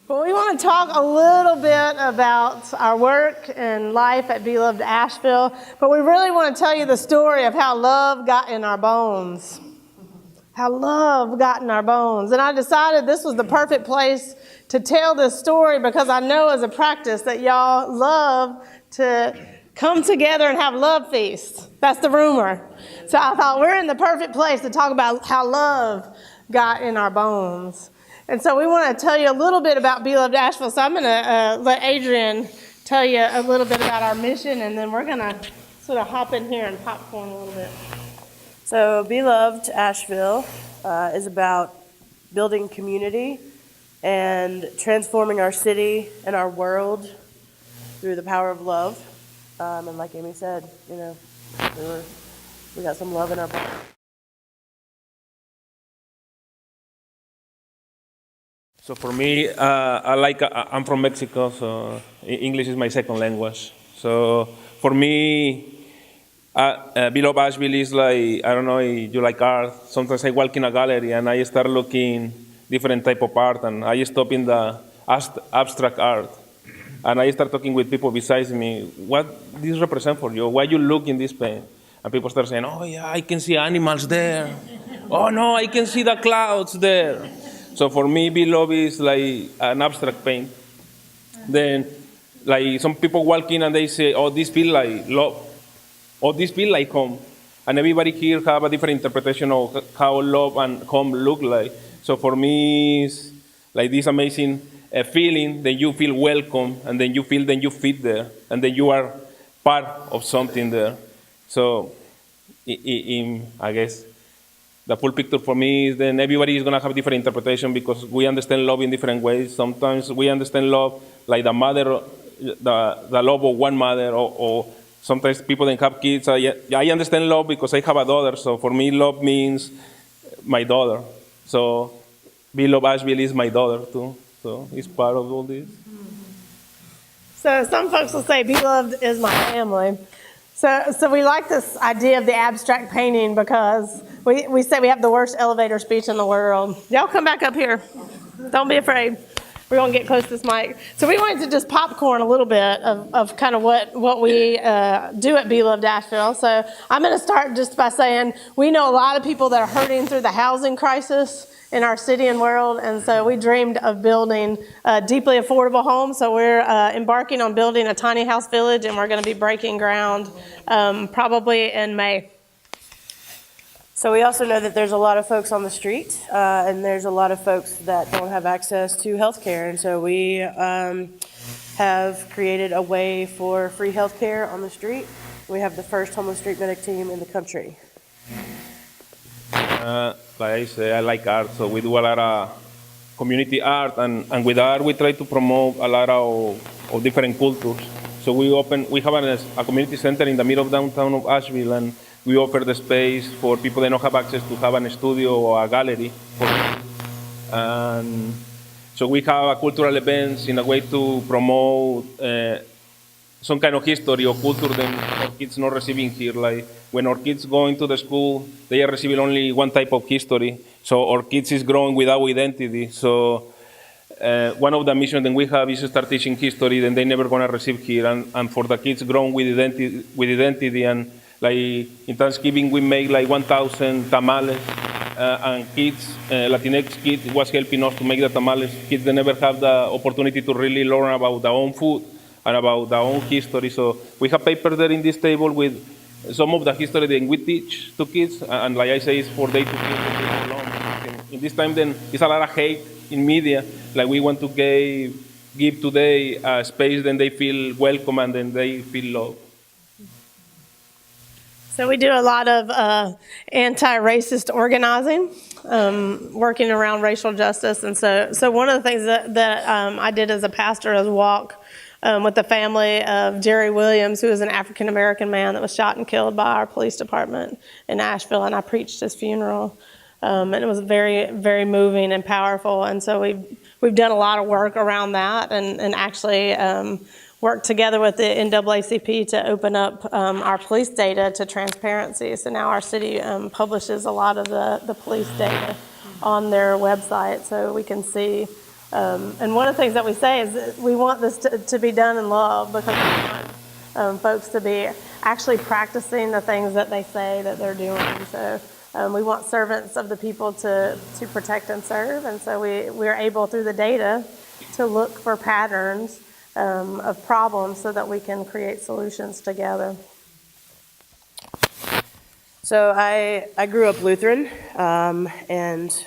Well, we want to talk a little bit about our work and life at BeLoved Asheville, but we really want to tell you the story of how love got in our bones. How love got in our bones. And I decided this was the perfect place to tell this story because I know as a practice that y'all love to come together and have love feasts. That's the rumor. So I thought we're in the perfect place to talk about how love got in our bones. And so we want to tell you a little bit about BeLoved Asheville. So I'm going to let Adrienne tell you a little bit about our mission, and then we're going to sort of hop in here and popcorn a little bit. So BeLoved Asheville is about building community and transforming our city and our world through the power of love. And like Amy said, you know, we got some love in our bones. So for me, I'm from Mexico, so English is my second language. So for me, BeLoved Asheville is like, I don't know if you like art. Sometimes I walk in a gallery and I start looking different type of art, and I stop in the abstract art. And I start talking with people besides me, what this represent for you? Why you look in this paint? And people start saying, oh yeah, I can see animals there. Oh no, I can see the clouds there. So for me, BeLoved is like an abstract paint. Then, like some people walk in and they say, oh, this feel like love. Oh, this feel like home. And everybody here have a different interpretation of how love and home look like. So for me, it's like this amazing feeling that you feel welcome, and then you feel then you fit there, and then you are part of something there. So I guess the full picture for me is then everybody is going to have different interpretation because we understand love in different ways. Sometimes we understand love like the mother, the love of one mother, or sometimes people that have kids. I understand love because I have a daughter. So for me, love means my daughter. So BeLoved Asheville is my daughter too. So it's part of all this. So some folks will say BeLoved is my family. So we like this idea of the abstract painting because we say we have the worst elevator speech in the world. Y'all come back up here. Don't be afraid. We're going to get close to this mic. So we wanted to just popcorn a little bit of kind of what we do at BeLoved Asheville. So I'm going to start just by saying we know a lot of people that are hurting through the housing crisis in our city and world, and so we dreamed of building a deeply affordable homes. So we're embarking on building a tiny house village, and we're going to be breaking ground probably in May. So we also know that there's a lot of folks on the street, and there's a lot of folks that don't have access to health care. And so we have created a way for free health care on the street. We have the first homeless street medic team in the country. Like I say, I like art, so we do a lot of community art, and with art we try to promote a lot of different cultures. So we have a community center in the middle of downtown of Asheville, and we offer the space for people that don't have access to have a studio or a gallery. And so we have cultural events in a way to promote some kind of history or culture that our kids not receiving here. Like when our kids go into the school, they are receiving only one type of history. So our kids is growing without identity. So one of the missions that we have is to start teaching history that they never gonna receive here. And for the kids growing with identity, and like in Thanksgiving we make like 1,000 tamales. And kids, Latinx kids was helping us to make the tamales. Kids that never have the opportunity to really learn about their own food and about their own history. So we have paper there in this table with some of the history that we teach to kids, and like I say, it's for they to feel alone. In this time, then, it's a lot of hate in media. Like we want to give today a space, then they feel welcome and then they feel love. So we do a lot of anti-racist organizing, working around racial justice. And so one of the things that I did as a pastor is walk with the family of Jerry Williams, who is an African-American man that was shot and killed by our police department in Asheville, and I preached his funeral. And it was very, very moving and powerful. And so we've done a lot of work around that, and actually worked together with the NAACP to open up our police data to transparency. So now our city publishes a lot of the police data on their website, so we can see And one of the things that we say is that we want this to be done in love, because we want folks to be actually practicing the things that they say that they're doing. So we want servants of the people to protect and serve. And so we're able, through the data, to look for patterns of problems so that we can create solutions together. So I grew up Lutheran, and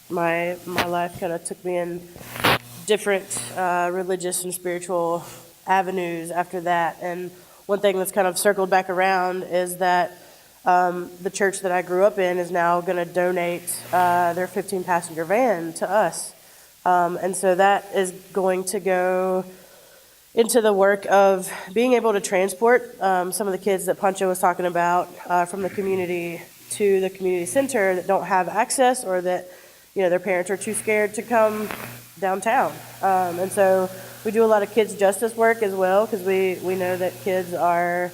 my life kind of took me in different religious and spiritual avenues after that. And one thing that's kind of circled back around is that the church that I grew up in is now going to donate their 15-passenger van to us. And so that is going to go into the work of being able to transport some of the kids that Pankho was talking about from the community to the community center that don't have access, or that their parents are too scared to come downtown. And so we do a lot of kids justice work as well, because we know that kids are,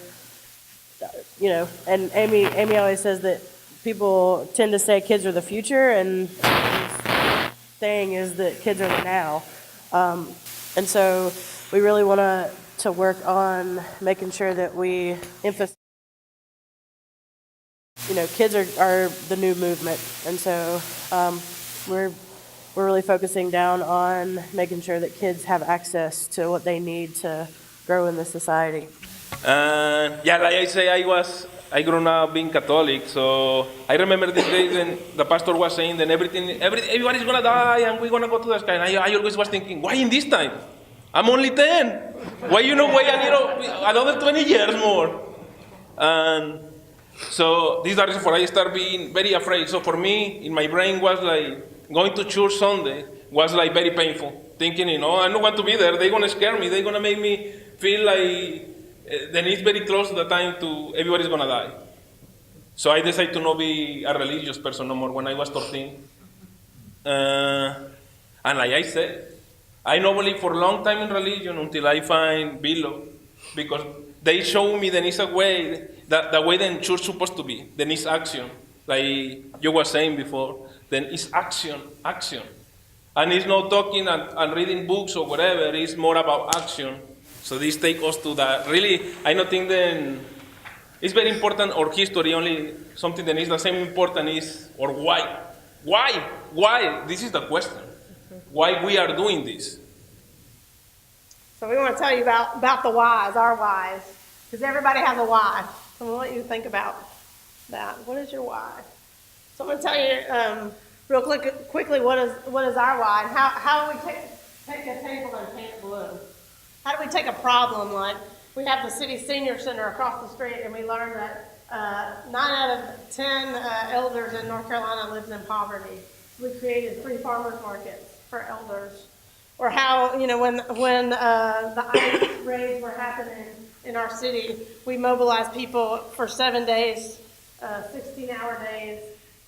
and Amy always says that people tend to say kids are the future, and the saying is that kids are the now. And so we really want to work on making sure that we emphasize, kids are the new movement. And so we're really focusing down on making sure that kids have access to what they need to grow in this society. Yeah, like I say, I grew up being Catholic, so I remember these days when the pastor was saying that everybody's gonna die and we're gonna go to the sky. And I always was thinking, why in this time? I'm only 10. Why wait another 20 years more? And so these are for I start being very afraid. So for me, in my brain was like going to church Sunday was like very painful. Thinking, I don't want to be there. They're gonna scare me. They're gonna make me feel like then it's very close to the time to everybody's gonna die. So I decided to not be a religious person no more when I was 13. And like I said, I not believe for a long time in religion until I find BeLoved, because they show me there is a way, the way the church is supposed to be. Then it's action, like you were saying before. Then it's action. And it's not talking and reading books or whatever, it's more about action. So this takes us to that. Really, I don't think then it's very important, or history, only something that is the same important is, or why? Why? This is the question. Why we are doing this. So we want to tell you about the whys, our whys, because everybody has a why. So I'm going to let you think about that. What is your why? So I'm going to tell you real quickly what is our why, and how do we take a table and paint it blue? How do we take a problem like we have the city senior center across the street, and we learned that 9 out of 10 elders in North Carolina lives in poverty. We created free farmers markets for elders. Or how, when the ice raids were happening in our city, we mobilized people for 7 days, 16-hour days,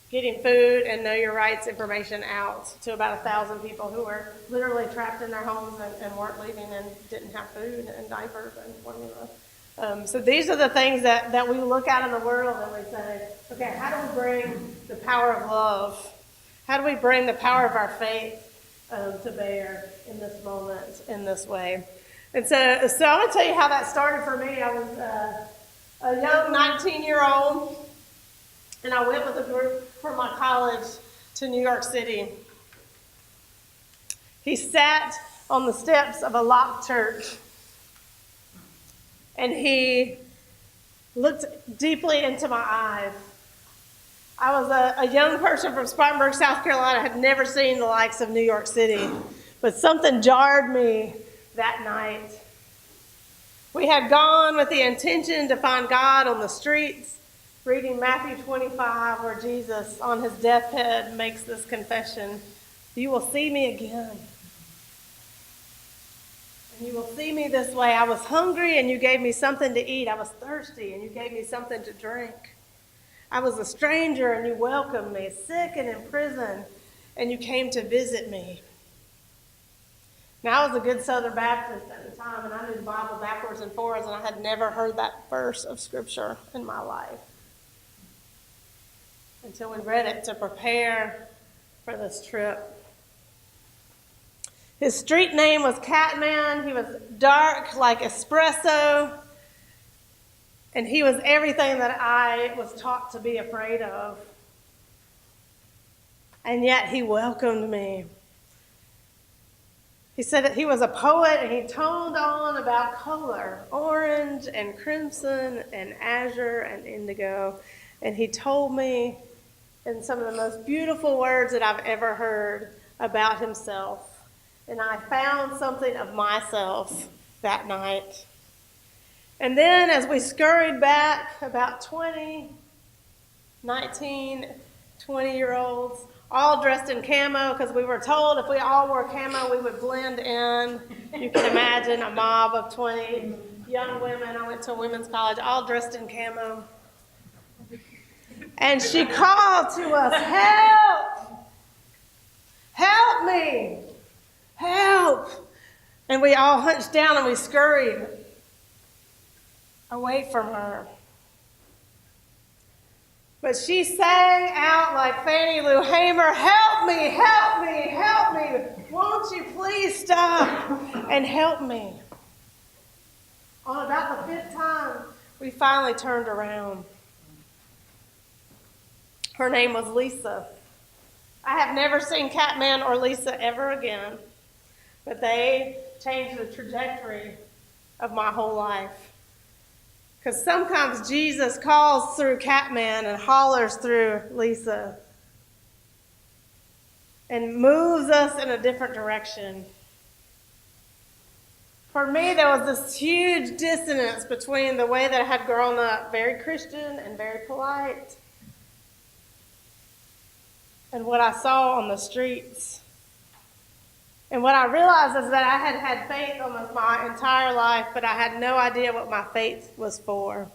getting food and know your rights information out to about 1,000 people who were literally trapped in their homes and weren't leaving and didn't have food and diapers and formula. So these are the things that we look at in the world and we say, okay, how do we bring the power of love? How do we bring the power of our faith to bear in this moment, in this way? And so I'm going to tell you how that started for me. I was a young 19-year-old, and I went with a group from my college to New York City. He sat on the steps of a locked church, and he looked deeply into my eyes. I was a young person from Spartanburg, South Carolina, had never seen the likes of New York City, but something jarred me that night. We had gone with the intention to find God on the streets, reading Matthew 25, where Jesus, on his deathbed, makes this confession, "You will see me again. And you will see me this way. I was hungry, and you gave me something to eat. I was thirsty, and you gave me something to drink. I was a stranger, and you welcomed me, sick and in prison, and you came to visit me." Now, I was a good Southern Baptist at the time, and I knew the Bible backwards and forwards, and I had never heard that verse of Scripture in my life until we read it to prepare for this trip. His street name was Catman. He was dark like espresso. And he was everything that I was taught to be afraid of. And yet he welcomed me. He said that he was a poet, and he toned on about color, orange and crimson and azure and indigo. And he told me in some of the most beautiful words that I've ever heard about himself. And I found something of myself that night. And then as we scurried back, about 20-year-olds, all dressed in camo, because we were told if we all wore camo, we would blend in. You can imagine a mob of 20 young women. I went to a women's college, all dressed in camo. And she called to us, "Help! Help me! Help!" And we all hunched down and we scurried away from her. But she sang out like Fannie Lou Hamer, "Help me, help me, help me. Won't you please stop and help me?" On about the 5th time, we finally turned around. Her name was Lisa. I have never seen Catman or Lisa ever again, but they changed the trajectory of my whole life. Because sometimes Jesus calls through Catman and hollers through Lisa and moves us in a different direction. For me, there was this huge dissonance between the way that I had grown up, very Christian and very polite, and what I saw on the streets. And what I realized is that I had had faith almost my entire life, but I had no idea what my faith was for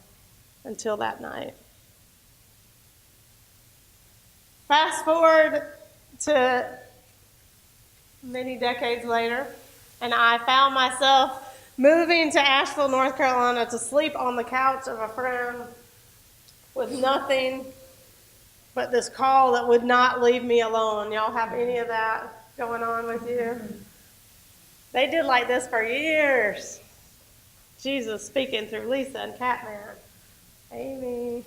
until that night. Fast forward to many decades later, and I found myself moving to Asheville, North Carolina to sleep on the couch of a friend with nothing but this call that would not leave me alone. Y'all have any of that going on with you? They did like this for years. Jesus speaking through Lisa and Catman. Amy.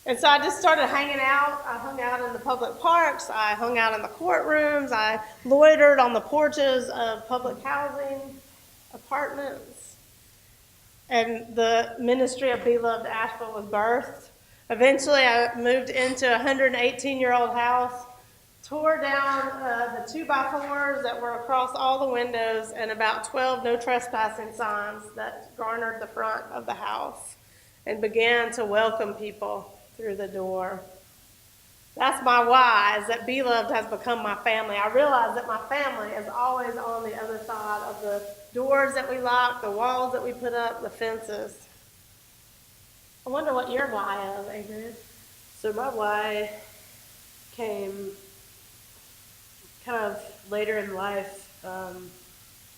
And so I just started hanging out. I hung out in the public parks. I hung out in the courtrooms. I loitered on the porches of public housing apartments. And the ministry of BeLoved Asheville was birthed. Eventually, I moved into a 118-year-old house, tore down the 2x4s that were across all the windows, and about 12 no trespassing signs that garnered the front of the house, and began to welcome people through the door. That's my why, is that BeLoved has become my family. I realize that my family is always on the other side of the doors that we lock, the walls that we put up, the fences. I wonder what your why is, Adrienne. So my why came kind of later in life,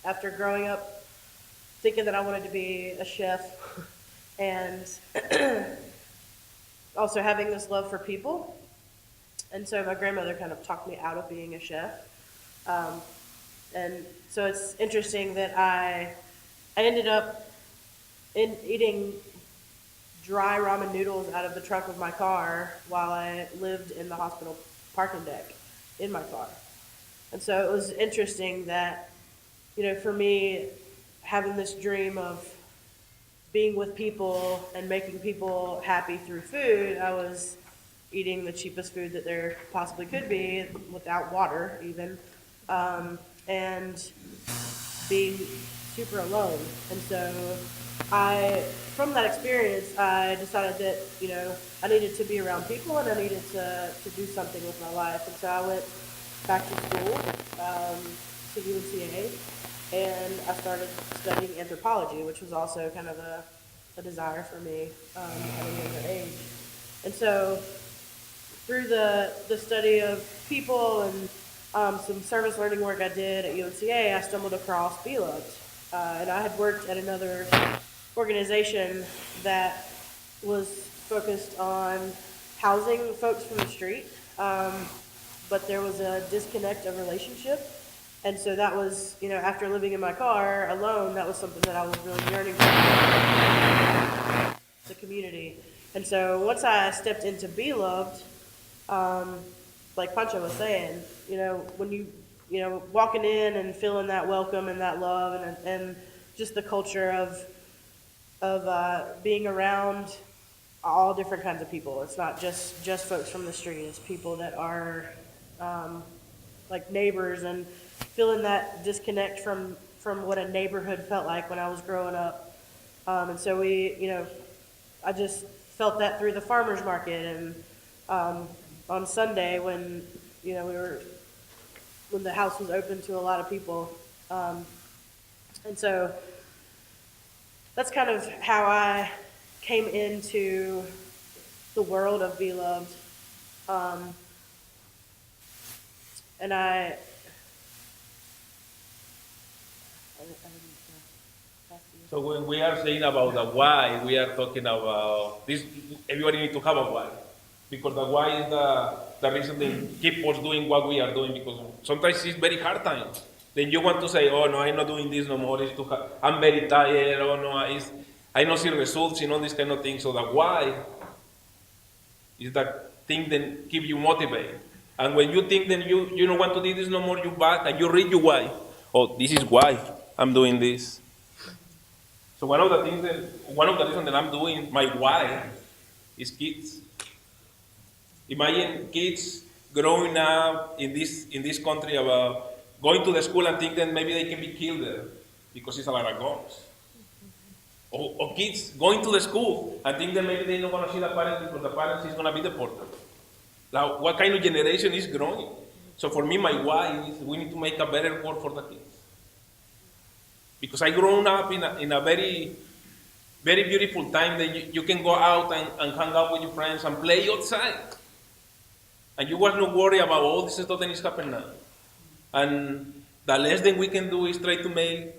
after growing up thinking that I wanted to be a chef and also having this love for people. And so my grandmother kind of talked me out of being a chef. And so it's interesting that I ended up eating dry ramen noodles out of the trunk of my car while I lived in the hospital parking deck in my car. And so it was interesting that, for me, having this dream of being with people and making people happy through food, I was eating the cheapest food that there possibly could be, without water even, and being super alone. And so from that experience, I decided that, I needed to be around people and I needed to do something with my life. And so I went back to school, to UNCA, and I started studying anthropology, which was also kind of a desire for me at a younger age. And so through the study of people and some service learning work I did at UNCA, I stumbled across BeLoved. And I had worked at another organization that was focused on housing folks from the street, but there was a disconnect of relationship. And so that was, after living in my car alone, that was something that I was really yearning for, the community. And so once I stepped into BeLoved, like Pancho was saying, when you, walking in and feeling that welcome and that love and just the culture of being around all different kinds of people. It's not just folks from the street. It's people that are like neighbors, and feeling that disconnect from what a neighborhood felt like when I was growing up. And so I just felt that through the farmers market, and on Sunday when when the house was open to a lot of people. And so that's kind of how I came into the world of BeLoved. And I So when we are saying about the why, we are talking about this. Everybody needs to have a why, because the why is the reason they keep us doing what we are doing. Because sometimes it's very hard times. Then you want to say, "Oh no, I'm not doing this no more. It's too hard. I'm very tired. Oh no, I don't see results. All this kind of thing." So the why is that thing that keep you motivated. And when you think that you don't want to do this no more, you back and you read your why. Oh, this is why I'm doing this. So one of the reasons that I'm doing my why is kids. Imagine kids growing up in this country about going to the school and think that maybe they can be killed there because it's a lot of guns. Or kids going to the school and think that maybe they're not going to see the parents because the parents is going to be deported. Now, what kind of generation is growing? So for me, my why is we need to make a better world for the kids. Because I grown up in a very, very beautiful time that you can go out and hang out with your friends and play outside. And you was not worried about all this stuff that is happening now. And the less that we can do is try to make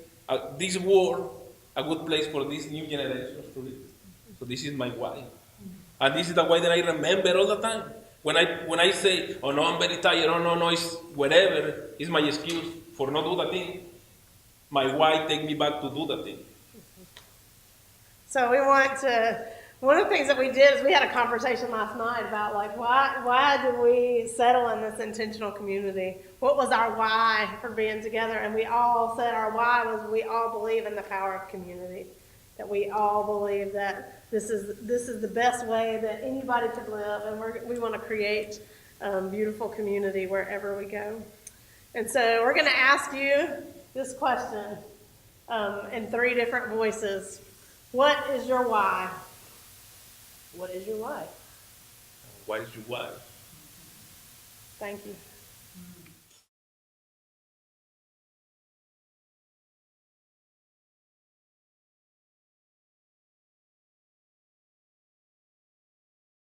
this world a good place for these new generations to live. So this is my why. And this is the why that I remember all the time. When I say, oh no, I'm very tired, oh no, it's whatever, it's my excuse for not do the thing. My why take me back to do the thing. So one of the things that we did is we had a conversation last night about like why did we settle in this intentional community? What was our why for being together? And we all said our why was we all believe in the power of community. That we all believe that this is the best way that anybody could live, and we want to create beautiful community wherever we go. And so we're going to ask you this question in 3 different voices. What is your why? What is your why? What is your why? Thank you.